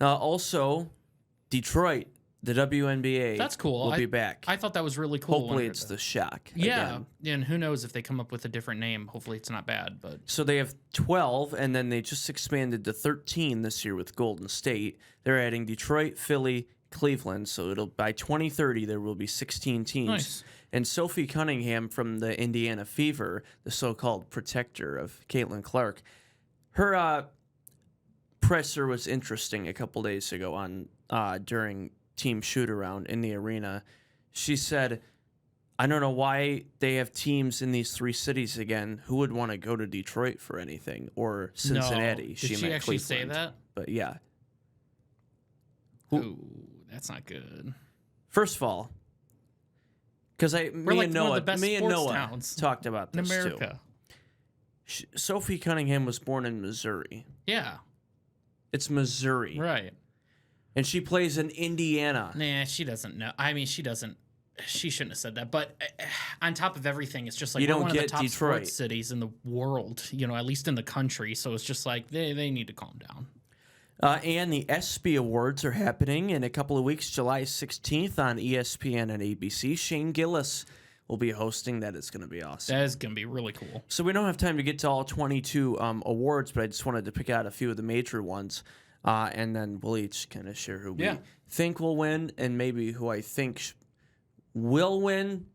Also, Detroit, the WNBA. That's cool. Will be back. I thought that was really cool. Hopefully it's the Shock. Yeah, again. and who knows if they come up with a different name. Hopefully it's not bad. But so they have 12, and then they just expanded to 13 this year with Golden State. They're adding Detroit, Philly, Cleveland. So by 2030 there will be 16 teams. Nice. And Sophie Cunningham from the Indiana Fever, the so-called protector of Caitlin Clark, her presser was interesting a couple days ago on during team shoot-around in the arena. She said, I don't know why they have teams in these three cities again. Who would want to go to Detroit for anything? Or Cincinnati. No. Did she meant actually Cleveland. say that? But yeah. Ooh, that's not good. First of all, because me and Noah talked about this in America. Too. Sophie Cunningham was born in Missouri. Yeah. It's Missouri. Right. And she plays in Indiana. Nah, she doesn't know. I mean, she doesn't. She shouldn't have said that. But on top of everything, it's just like we're one of the top sports cities in the world, at least in the country. So it's just like they need to calm down. And the ESPY Awards are happening in a couple of weeks, July 16th on ESPN and ABC. Shane Gillis will be hosting that. It's going to be awesome. That is going to be really cool. So we don't have time to get to all 22 awards, but I just wanted to pick out a few of the major ones. And then we'll each kind of share who we think will win and maybe who I think will win,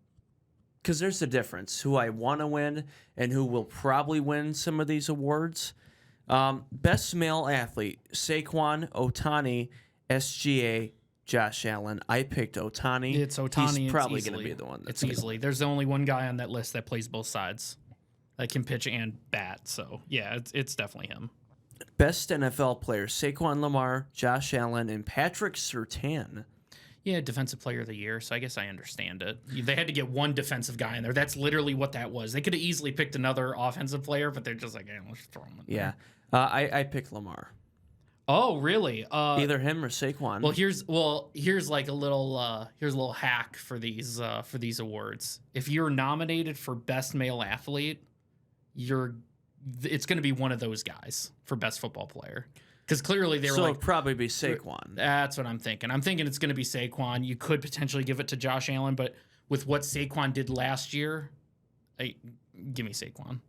because there's a difference, who I want to win and who will probably win some of these awards. Best male athlete, Saquon, Ohtani, SGA, Josh Allen. I picked Ohtani. It's Ohtani. He's probably going to be the one. It's easily. There's only one guy on that list that plays both sides, that can pitch and bat. So, yeah, it's definitely him. Best NFL player, Saquon Lamar, Josh Allen, and Patrick Surtain. Yeah, defensive player of the year, so I guess I understand it. They had to get one defensive guy in there. That's literally what that was. They could have easily picked another offensive player, but they're just like, hey, let's throw him in there. I picked Lamar. Oh, really? Either him or Saquon. Here's like a little hack for these awards. If you're nominated for best male athlete, it's going to be one of those guys for best football player. Because clearly they were it'd probably be Saquon. That's what I'm thinking. I'm thinking it's going to be Saquon. You could potentially give it to Josh Allen, but with what Saquon did last year, give me Saquon.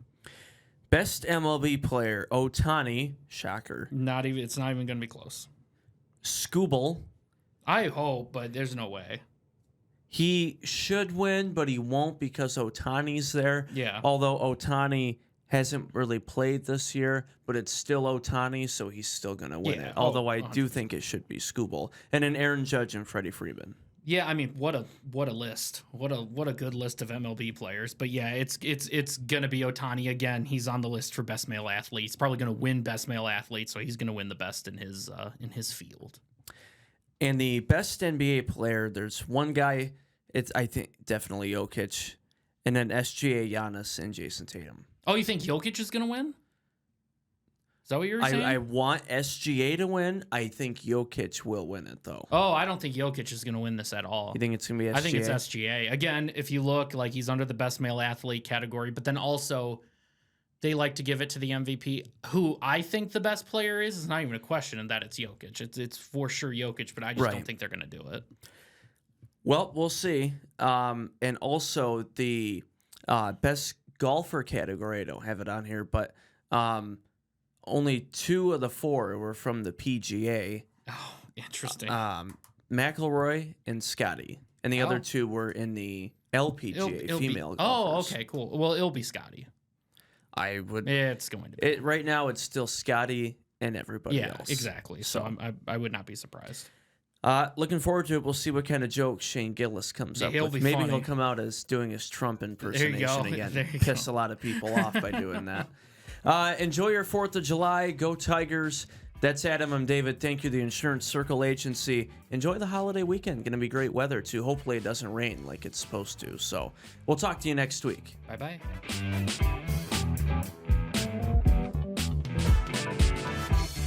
Best MLB player, Ohtani. Shocker. It's not even going to be close. Skubal. I hope, but there's no way. He should win, but he won't because Ohtani's there. Yeah. Although Ohtani hasn't really played this year, but it's still Ohtani, so he's still going to win it. Although I do think it should be Skubal. And then Aaron Judge and Freddie Freeman. Yeah, I mean, what a list. What a good list of MLB players. But yeah, it's going to be Ohtani again. He's on the list for best male athlete. He's probably going to win best male athlete, so he's going to win the best in his field. And the best NBA player, there's one guy, it's I think definitely Jokic, and then SGA, Giannis, and Jason Tatum. Oh, you think Jokic is going to win? Is that what you were saying? I want SGA to win. I think Jokic will win it, though. Oh, I don't think Jokic is going to win this at all. You think it's going to be SGA? I think it's SGA. Again, if you look, like he's under the best male athlete category, but then also they like to give it to the MVP. Who I think the best player is not even a question, and that it's Jokic. It's for sure Jokic, but I just don't think they're going to do it. Well, we'll see. And also the best golfer category, I don't have it on here, but only 2 of the 4 were from the PGA. Oh, interesting. McIlroy and Scotty, and the other 2 were in the LPGA female golfers. Oh, okay, cool. Well, it'll be Scotty. I would. It's going to be. Right now, it's still Scotty and everybody else. Yeah, exactly. So I would not be surprised. Looking forward to it. We'll see what kind of joke Shane Gillis comes up with. Maybe funny. He'll come out as doing his Trump impersonation again. Piss a lot of people off by doing that. Enjoy your 4th of July. Go Tigers. That's Adam. I'm David. Thank you, the Insurance Circle Agency. Enjoy the holiday weekend. Going to be great weather, too. Hopefully it doesn't rain like it's supposed to. So we'll talk to you next week. Bye-bye.